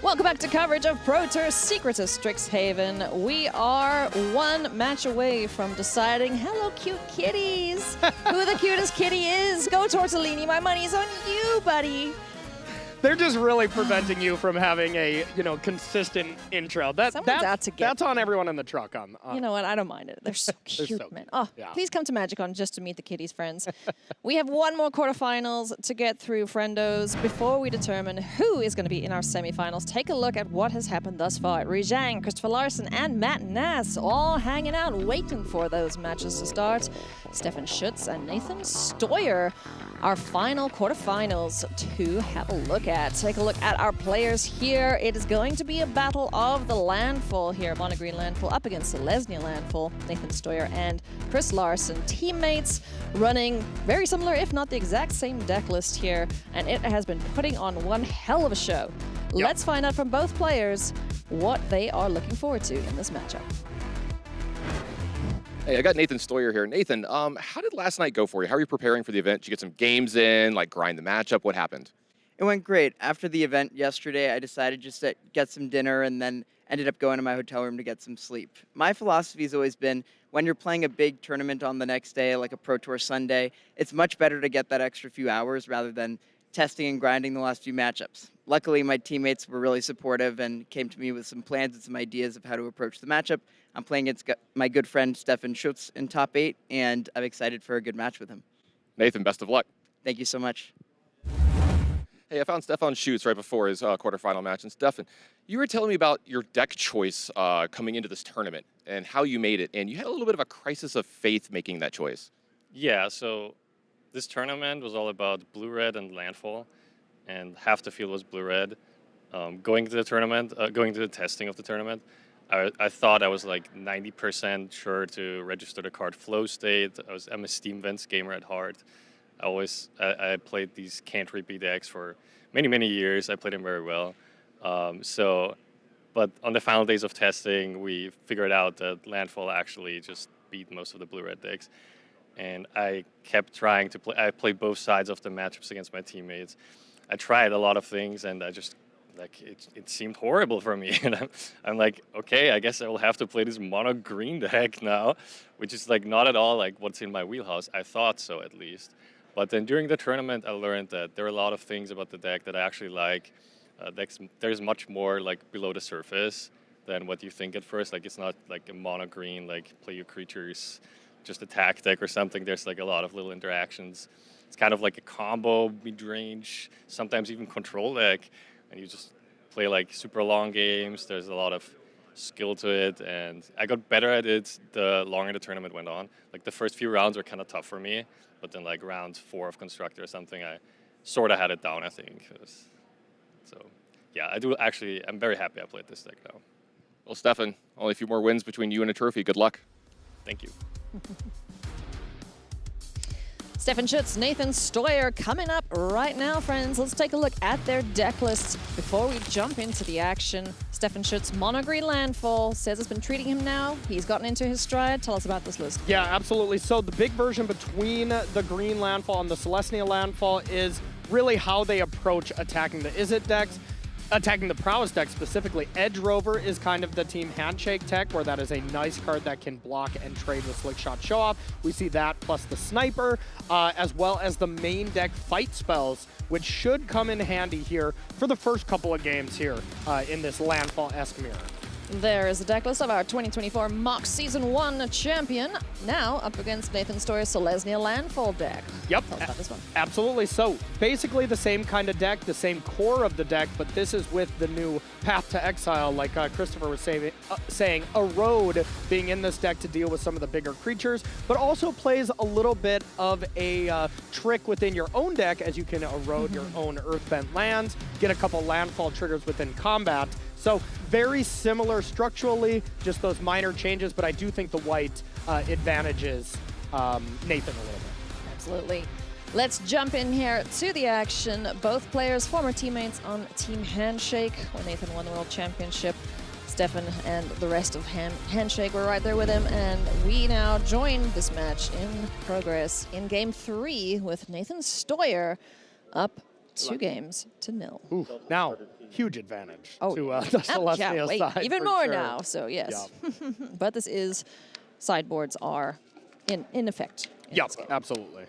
Welcome back to coverage of Pro Tour Secrets of Strixhaven. We are one match away from deciding, hello cute kitties, who the cutest kitty is. Go Tortellini, my money's on you, buddy. They're just really preventing you from having a, consistent intro. That's on everyone in the truck. You know what? I don't mind it. They're so cute, so man. cute. Oh, Yeah. Please come to MagicCon just to meet the kitties, friends. We have one more quarterfinals to get through, friendos. Before we determine who is going to be in our semifinals, take a look at what has happened thus far. Rijang, Christopher Larson, and Matt Nass all hanging out, waiting for those matches to start. Stefan Schütz and Nathan Stoyer, our final quarterfinals to have a look at. Take a look at our players here. It is going to be a battle of the landfall here. Mono Green Landfall up against Selesnya Landfall. Nathan Stoyer and Chris Larson, teammates, running very similar, if not the exact same deck list here. And it has been putting on one hell of a show. Yep. Let's find out from both players what they are looking forward to in this matchup. Hey, I got Nathan Stoyer here. Nathan, how did last night go for you? How are you preparing for the event? Did you get some games in, like grind the matchup? What happened? It went great. After the event yesterday, I decided just to get some dinner and then ended up going to my hotel room to get some sleep. My philosophy has always been when you're playing a big tournament on the next day, like a Pro Tour Sunday, it's much better to get that extra few hours rather than testing and grinding the last few matchups. Luckily, my teammates were really supportive and came to me with some plans and some ideas of how to approach the matchup. I'm playing against my good friend Stefan Schütz in top 8, and I'm excited for a good match with him. Nathan, best of luck. Thank you so much. Hey, I found Stefan Schütz right before his quarterfinal match. And Stefan, you were telling me about your deck choice coming into this tournament and how you made it. And you had a little bit of a crisis of faith making that choice. Yeah, so this tournament was all about blue-red and landfall, and half the field was blue-red. Going to the tournament, going to the testing of the tournament, I thought I was like 90% sure to register the card Flow State. I'm a Steam Vents gamer at heart. I played these can't repeat decks for many, many years. I played them very well. But on the final days of testing, we figured out that Landfall actually just beat most of the blue-red decks. And I kept trying to play. I played both sides of the matchups against my teammates. I tried a lot of things, and I just, it seemed horrible for me. And I'm like, okay, I guess I will have to play this mono green deck now, which is like not at all like what's in my wheelhouse. I thought so, at least. But then during the tournament, I learned that there are a lot of things about the deck that I actually like. There's much more like below the surface than what you think at first. Like it's not like a mono green, like play your creatures, just attack deck or something. There's like a lot of little interactions. It's kind of like a combo, mid-range, sometimes even control deck, and you just play like super long games. There's a lot of skill to it, and I got better at it the longer the tournament went on. Like the first few rounds were kind of tough for me, but then like round 4 of Constructor or something, I sort of had it down, I think. So yeah, I'm very happy I played this deck now. Well, Stefan, only a few more wins between you and a trophy. Good luck. Thank you. Stefan Schütz, Nathan Stoyer coming up right now, friends. Let's take a look at their deck lists before we jump into the action. Stefan Schütz, Mono Green Landfall, says it's been treating him now. He's gotten into his stride. Tell us about this list. Yeah, absolutely. So the big version between the Green Landfall and the Selesnya Landfall is really how they approach attacking the Izzet decks. Attacking the Prowess deck specifically, Edge Rover is kind of the team handshake tech, where that is a nice card that can block and trade with Slick Shot Show Off. We see that plus the Sniper, as well as the main deck fight spells, which should come in handy here for the first couple of games here in this Landfall-esque mirror. There is a deck list of our 2024 Mock Season 1 champion, now up against Nathan Stoyer's Selesnya Landfall deck. Yep, Tell us about this one. Absolutely. So basically the same kind of deck, the same core of the deck, but this is with the new Path to Exile, like Christopher was saying, a road being in this deck to deal with some of the bigger creatures, but also plays a little bit of a trick within your own deck, as you can erode your own Earthbent lands, get a couple landfall triggers within combat. So very similar structurally, just those minor changes, but I do think the white advantages Nathan a little bit. Absolutely. Let's jump in here to the action. Both players, former teammates on Team Handshake, when Nathan won the World Championship. Stefan and the rest of Handshake were right there with him, and we now join this match in progress in Game 3 with Nathan Stoyer up 2 games to 0. Ooh, now, huge advantage Oh, to yeah. the Celestia wait, side. even for more sure. now, so yes. But this is, sideboards are in effect. in Yep, this game. absolutely.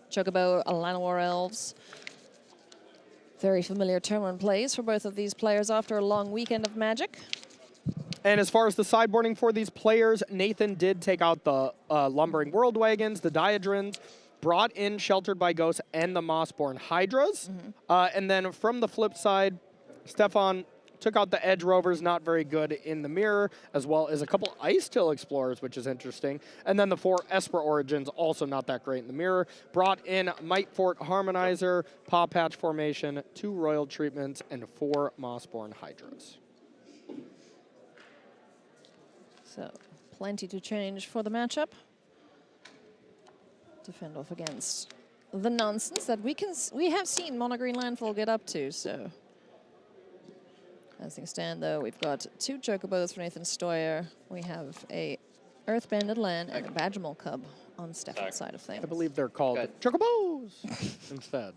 Chocobo, Llanowar Elves. Very familiar tournament plays for both of these players after a long weekend of Magic. And as far as the sideboarding for these players, Nathan did take out the Lumbering World Wagons, the Diadrins, brought in Sheltered by Ghosts and the Mossborn Hydras. And then from the flip side, Stefan took out the Edge Rovers, not very good in the mirror, as well as a couple Ice Till Explorers, which is interesting. And then the 4 Esper Origins, also not that great in the mirror. Brought in Might Fort Harmonizer, Paw Patch Formation, 2 Royal Treatments, and 4 Mossborn Hydras. So plenty to change for the matchup. Defend off against the nonsense that we have seen Mono Green Landfall get up to, so. As things stand, though, we've got 2 Chocobos for Nathan Stoyer. We have a Earthbended Land and a Badgermole Cub on Stefan's side of things. I believe they're called Good. Chocobos instead.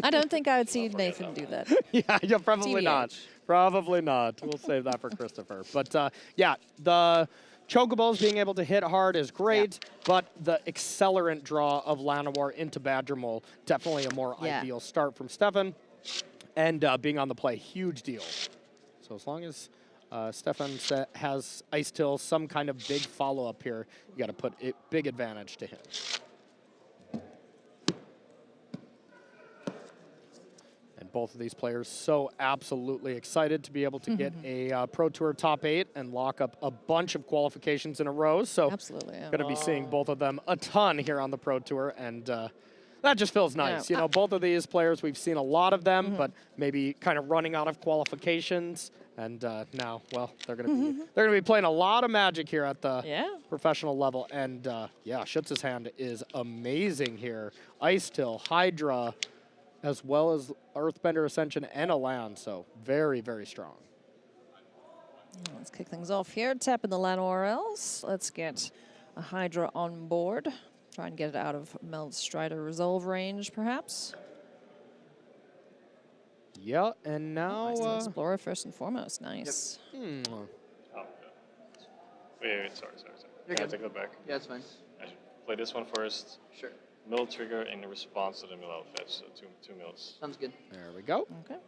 I don't think I would see Nathan do that. Yeah, probably not. TBH. Probably not. We'll save that for Christopher. But yeah, the Chocobos being able to hit hard is great, but the accelerant draw of Llanowar into Badgermole, definitely a more ideal start from Stefan. And being on the play, huge deal. So as long as Stefan has Ice Till, some kind of big follow-up here, you got to put a big advantage to him. And both of these players so absolutely excited to be able to get a Pro Tour top 8 and lock up a bunch of qualifications in a row. So Absolutely, yeah. going to be seeing both of them a ton here on the Pro Tour, and that just feels nice. You know, both of these players, we've seen a lot of them, but maybe kind of running out of qualifications. And now, well, they're going to be playing a lot of Magic here at the professional level. And yeah, Schutz's hand is amazing here. Ice Till, Hydra, as well as Earthbender Ascension and a land. So very, very strong. Let's kick things off here. Tap in the Llanowar Elves. Let's get a Hydra on board. Try and get it out of Meld Strider Resolve range, perhaps. Yeah, and now... Explorer first and foremost. Nice. Wait, sorry. You're Can I good. take that back? Yeah, it's fine. I should play this one first. Sure. Mill trigger in response to the mill outfit, so two mills. Sounds good. There we go. Okay.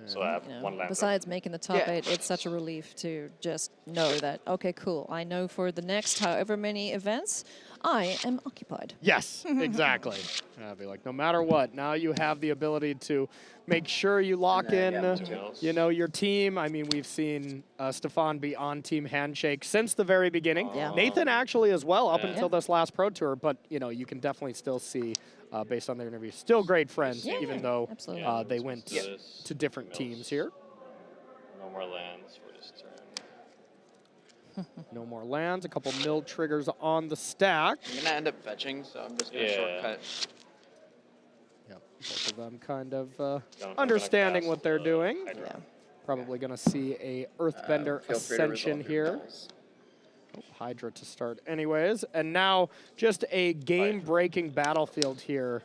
So I have You know, one land. besides making the top Yeah. 8, it's such a relief to just know that, okay, cool, I know for the next however many events, I am occupied. Yes, exactly. I'd be like, no matter what, now you have the ability to make sure you lock in, you know, your team. I mean, we've seen Stefan be on Team Handshake since the very beginning. Yeah. Nathan actually as well, up Yeah. until this last Pro Tour. But, you know, you can definitely still see, based on their interviews, still great friends, Yeah, even though absolutely. they went to different teams here. No more lands for this turn. No more lands, a couple mill triggers on the stack. I'm gonna end up fetching, so I'm just gonna shortcut. Yep, both of them kind of gonna understanding cast what they're the doing. Hydra. Yeah. Probably going to see a Earthbender Feel free to Ascension resolve your here. battles. Oh, Hydra to start anyways. And now just a game-breaking battlefield here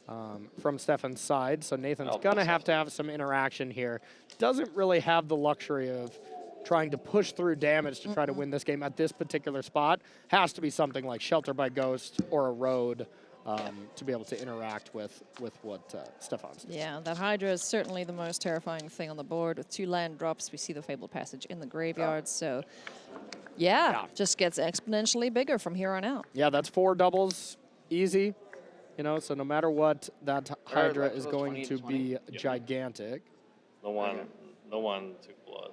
from Stefan's side. So Nathan's going to have some interaction here. Doesn't really have the luxury of trying to push through damage to try to win this game at this particular spot. Has to be something like Shelter by Ghost or a Road to be able to interact with what Stefan's doing. Yeah, that Hydra is certainly the most terrifying thing on the board. With 2 land drops, we see the Fabled Passage in the graveyard, so yeah, just gets exponentially bigger from here on out. Yeah, that's 4 doubles, easy. You know, so no matter what, that Hydra is going to be gigantic. No one took blood.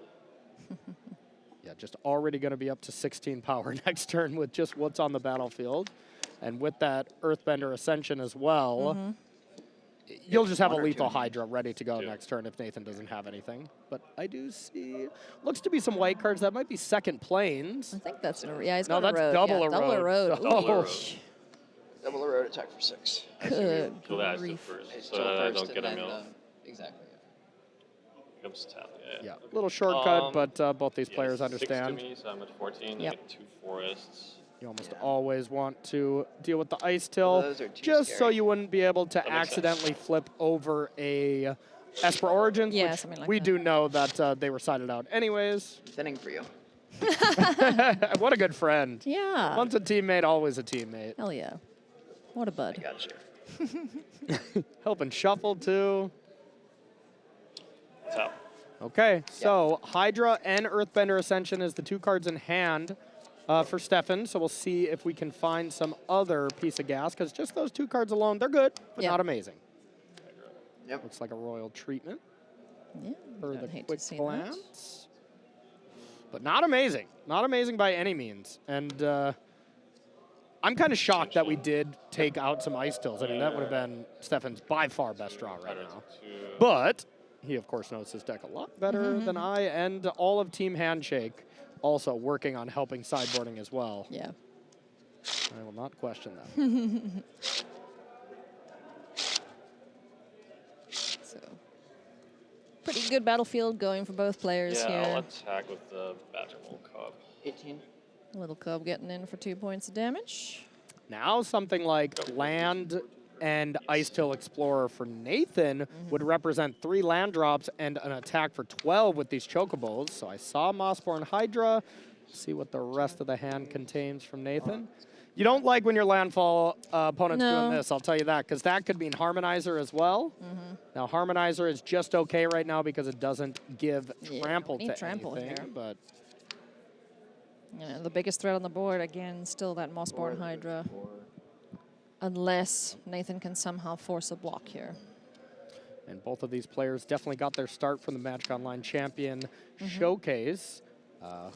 Yeah, just already going to be up to 16 power next turn with just what's on the battlefield. And with that Earthbender Ascension as well, you'll just have a lethal Hydra ready to go next turn if Nathan doesn't have anything. But I do see, looks to be some white cards. That might be second planes. I think that's he's No, got that's a road. double yeah, a double a road. road. Oh. Ooh, Double a road attack for 6. good Kill the Aztec grief. first, so that I don't get a mill. Exactly. Comes tap. Yeah, little shortcut, but both these players 6 understand. to me, so I'm at 14. Yep. I get 2 forests. You almost always want to deal with the ice till, Those are too just so scary. you wouldn't be able to makes sense. accidentally flip over a Esper Origins, Yeah, which something like we that. do know that they were sided out anyways. Thinning for you. What a good friend. Yeah. Once a teammate, always a teammate. Hell yeah. What a bud. Gotcha. Helping shuffle too. So, Okay, so Hydra and Earthbender Ascension is the 2 cards in hand for Stefan. So we'll see if we can find some other piece of gas, because just those 2 cards alone, they're good, but Yeah. not amazing. Yep. Looks like a royal treatment Yeah. for Don't the hate to quick see that. glance. But not amazing. Not amazing by any means. And I'm kind of shocked that we did take out some Ice Tills. I mean, that would have been Stefan's by far best draw right now. But he, of course, knows his deck a lot better than I, and all of Team Handshake also working on helping sideboarding as well. Yeah. I will not question that. So, pretty good battlefield going for both players yeah, here. I'll attack with the Badgermole Cub. 18. Little Cub getting in for 2 points of damage. Now something like Land and Ice Till Explorer for Nathan would represent 3 land drops and an attack for 12 with these Chocobos. So I saw Mossborn Hydra. See what the rest of the hand contains from Nathan. You don't like when your landfall opponent's No. doing this, I'll tell you that, because that could mean Harmonizer as well. Now Harmonizer is just okay right now because it doesn't give Yeah, trample we need to trample anything, here. but Yeah, the biggest threat on the board, again, still that Mossborn Hydra. Unless Nathan can somehow force a block here. and both of these players definitely got their start from the Magic Online Champion Showcase.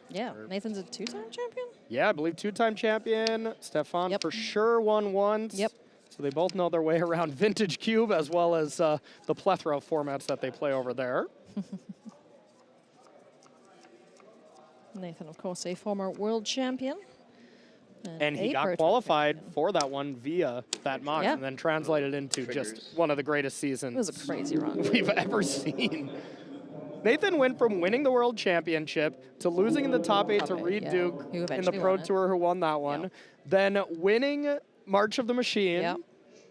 Yeah, Nathan's a 2-time champion? Yeah, I believe 2-time champion. Stefan Yep. for sure won once. Yep. So they both know their way around Vintage Cube as well as the plethora of formats that they play over there. Nathan, of course, a former world champion. And he a got Pro Tour qualified champion. for that one via that MOX Yeah. and then translated into just one of the greatest It was seasons a crazy run. we've ever seen. Nathan went from winning the World Championship to losing in the top 8 to Okay, Reed yeah, Duke who in the eventually Pro won it. Tour, who won that one. Then winning March of the Machine. Yep.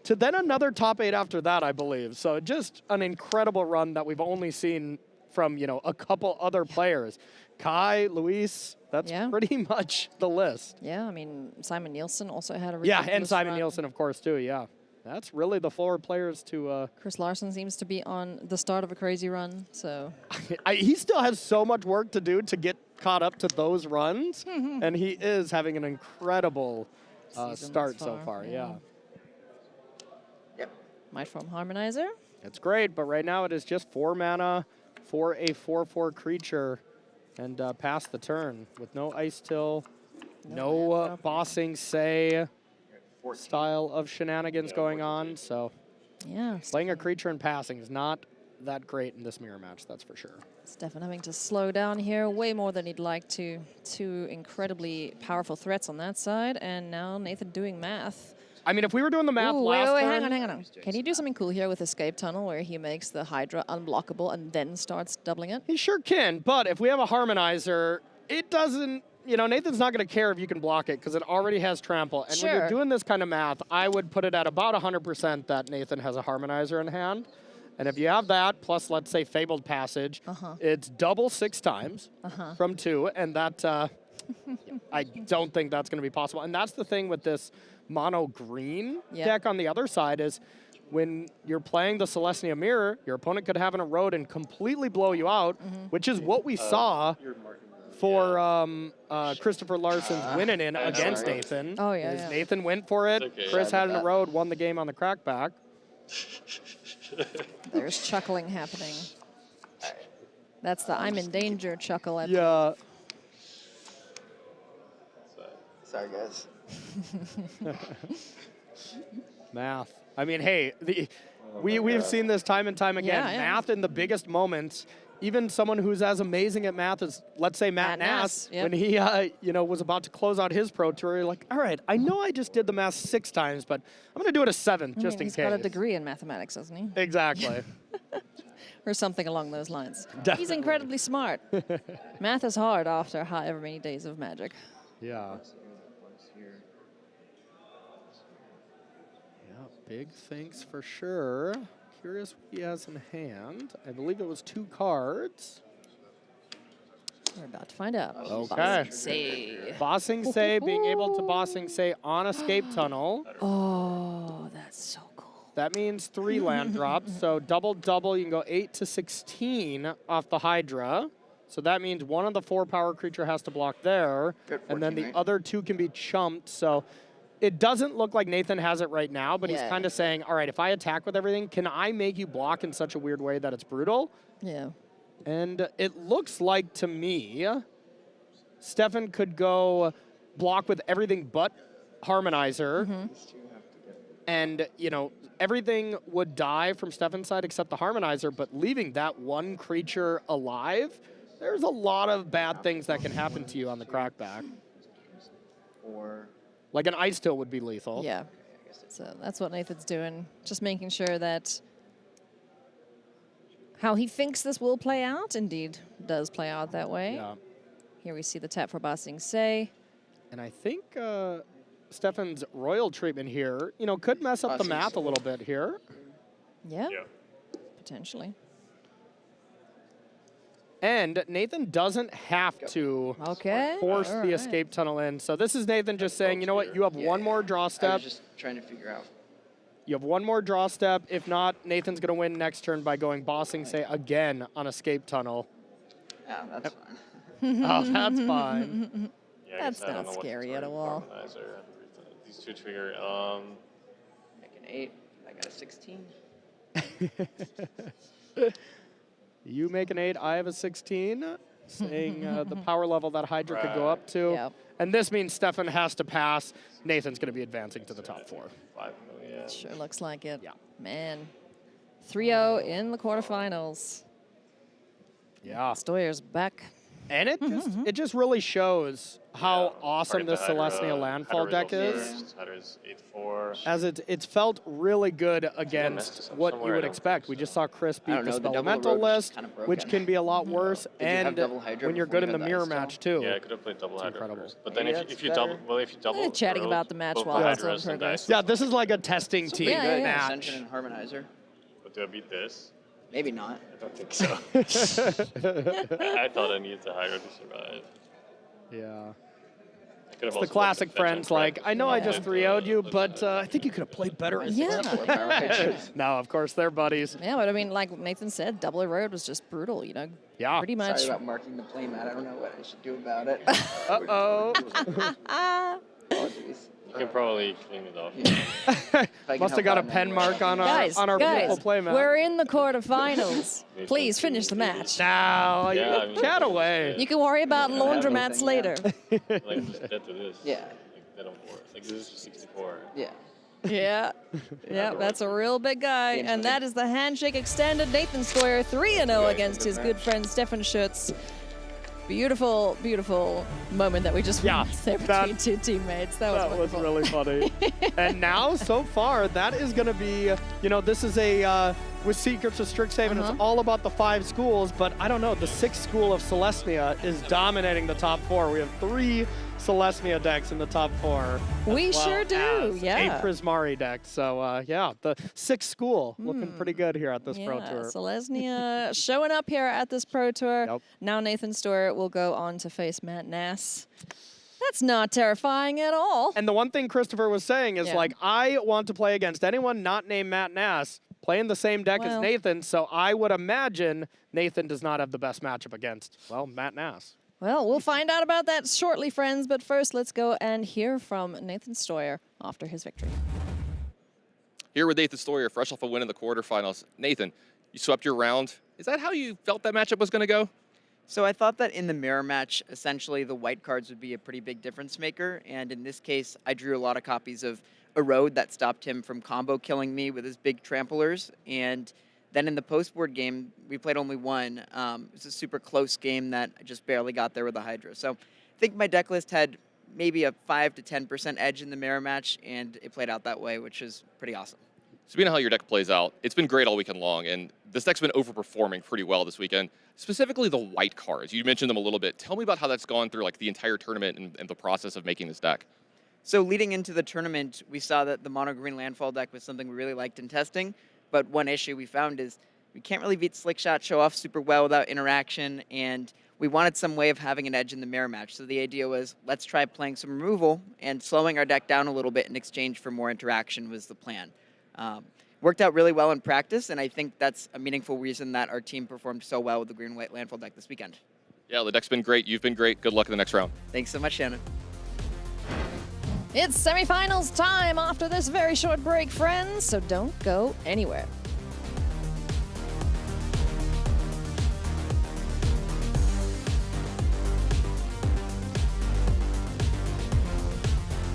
To then another top 8 after that, I believe. So just an incredible run that we've only seen from, you know, a couple other players. Kai, Luis, that's Yeah. pretty much the list. Yeah, I mean, Simon Nielsen also had a ridiculous Yeah, and Simon run. Nielsen, of course, too, yeah. That's really the 4 players to... Chris Larson seems to be on the start of a crazy run, so he still has so much work to do to get caught up to those runs, and he is having an incredible Season start thus so far, far, yeah. yeah. Might Form Harmonizer. It's great, but right now it is just 4 mana for a 4/4 creature and pass the turn with no Ice Till, no land bossing say style of shenanigans going on, so Yeah, playing a creature and passing is not that great in this mirror match, that's for sure. Stefan having to slow down here way more than he'd like to. 2 incredibly powerful threats on that side, and now Nathan doing math. I mean, if we were doing the math Ooh, last wait, turn, hang on. Can he do something cool here with Escape Tunnel where he makes the Hydra unblockable and then starts doubling it? he sure can, but if we have a Harmonizer, it doesn't, you know, Nathan's not going to care if you can block it because it already has trample. And when you're Sure. doing this kind of math, I would put it at about 100% that Nathan has a Harmonizer in hand. And if you have that, plus let's say Fabled Passage, it's double 6 times from 2, and that, I don't think that's going to be possible. And that's the thing with this mono green Yeah. deck on the other side is when you're playing the Celestia Mirror, your opponent could have an erode and completely blow you out, which is what we saw for Christopher Larson's winning in against sorry. Nathan. Oh, yeah, is yeah. Nathan went for it. It's okay. Chris Sorry had an about that. erode, won the game on the crackback. There's chuckling happening. That's the I'm in danger chuckle. I Yeah. Sorry, guys. Math. I mean, hey, we've seen this time and time again. Yeah, yeah. Math in the biggest moments. Even someone who's as amazing at math as, let's say, Matt Matt Nass, Nass, yep. when he, was about to close out his pro tour, you're like, all right, I know I just did the math 6 times, but I'm going to do it a 7th just in He's case. got a degree in mathematics, doesn't he? Exactly. Or something along those lines. He's Definitely. incredibly smart. Math is hard after however many days of Magic. Yeah. Big thanks for sure. Curious what he has in hand. I believe it was 2 cards. We're about to find out. Okay. Bossing Say. Bossing Say, being able to Bossing Say on Escape Tunnel. Oh, that's so cool. That means 3 land drops, so double, you can go 8 to 16 off the Hydra. So that means one of the 4 power creature has to block there, and then the other 2 can be chumped. So it doesn't look like Nathan has it right now, but he's kind of saying, all right, if I attack with everything, can I make you block in such a weird way that it's brutal? Yeah. And it looks like to me, Stefan could go block with everything but Harmonizer. And, you know, everything would die from Stefan's side except the Harmonizer, but leaving that one creature alive, there's a lot of bad things that can happen to you on the crackback. Like an Ice Tail would be lethal. Yeah. So that's what Nathan's doing. Just making sure that how he thinks this will play out, indeed, does play out that way. Yeah. Here we see the tap for Bossing Say. And I think Stefan's royal treatment here, you know, could mess up the math a little bit here. Yeah. Potentially. And Nathan doesn't have to force the escape tunnel in. So this is Nathan just saying, you know what, you have one more draw step. I was just trying to figure out. You have one more draw step. If not, Nathan's going to win next turn by going Bossing Say again on escape tunnel. Yeah, that's fine. Oh, that's fine. Yeah, That's not scary at all. These 2 trigger. Make an 8. I got a 16. You make an 8, I have a 16, saying the power level that Hydra could go up to. Yep. And this means Stefan has to pass. Nathan's going to be advancing to the top 4. 5 million. Sure looks like it. Yeah. Man. 3-0 in the quarterfinals. Yeah. Stoyer's back. And it just really shows how awesome this Celestia Landfall deck is. Hydra 8-4. As it's felt really good against what you would expect. We just saw Chris beat the Spelemental list, which can be a lot worse, and when you're good in the mirror match too. Yeah, I could have played double Hydra incredible. first. But then if you double, They're chatting about the match while it's in progress. Yeah, this is like a testing team match. Ascension and Harmonizer. But do I beat this? Maybe not. I don't think so. I thought I needed to Hydra to survive. Yeah. It's the classic friends, like, I know I just 3-0'd you, but I think you could have played better. Yeah. No, of course, they're buddies. Yeah, but I mean, like Nathan said, Double Road was just brutal, you know? Yeah. Pretty much. Sorry about marking the playmat. I don't know what I should do about it. Uh-oh. Apologies. You can probably clean it off. Must have got a pen mark on our beautiful playmat. We're in the quarterfinals. Please finish the match. Now, Yeah, chat away. You can worry about laundromats later. Like, just dead to this. Yeah. Like, dead on 4. Like, this is just 64. Yeah. Yeah. Yeah, that's a real big guy. And that is the handshake extended. Nathan Stoyer 3-0 against his good friend Stefan Schütz. Beautiful, beautiful moment that we just witnessed there between 2 teammates. That was really funny. And now, so far, that is going to be, you know, this is a, with Secrets of Strixhaven, it's all about the 5 schools, but I don't know, the 6th school of Celestia is dominating the top 4. We have 3 Celestia decks in the top 4. We sure do, A Prismari deck. So, yeah, the 6th school looking pretty good here at this Pro Tour. Celestia showing up here at this Pro Tour. Yep. Now Nathan Stoyer will go on to face Matt Nass. That's not terrifying at all. And the one thing Christopher was saying is, like, I want to play against anyone not named Matt Nass playing the same deck as Nathan, so I would imagine Nathan does not have the best matchup against, well, Matt Nass. Well, we'll find out about that shortly, friends. But first, let's go and hear from Nathan Stoyer after his victory. Here with Nathan Stoyer, fresh off a win in the quarterfinals. Nathan, you swept your round. Is that how you felt that matchup was going to go? So I thought that in the mirror match, essentially the white cards would be a pretty big difference maker. And in this case, I drew a lot of copies of Erode that stopped him from combo killing me with his big tramplers. And then in the post-board game, we played only one. It was a super close game that I just barely got there with the Hydra. So I think my deck list had maybe a 5 to 10% edge in the mirror match, and it played out that way, which is pretty awesome. Speaking of how your deck plays out, it's been great all weekend long, and this deck's been overperforming pretty well this weekend, specifically the white cards. You mentioned them a little bit. Tell me about how that's gone through like the entire tournament and the process of making this deck. So leading into the tournament, we saw that the mono green landfall deck was something we really liked in testing, but one issue we found is we can't really beat Slick Shot show off super well without interaction, and we wanted some way of having an edge in the mirror match. So the idea was, let's try playing some removal and slowing our deck down a little bit in exchange for more interaction was the plan. Worked out really well in practice, and I think that's a meaningful reason that our team performed so well with the green-white landfall deck this weekend. Yeah, the deck's been great. You've been great. Good luck in the next round. Thanks so much, Shannon. It's semifinals time after this very short break, friends, so don't go anywhere.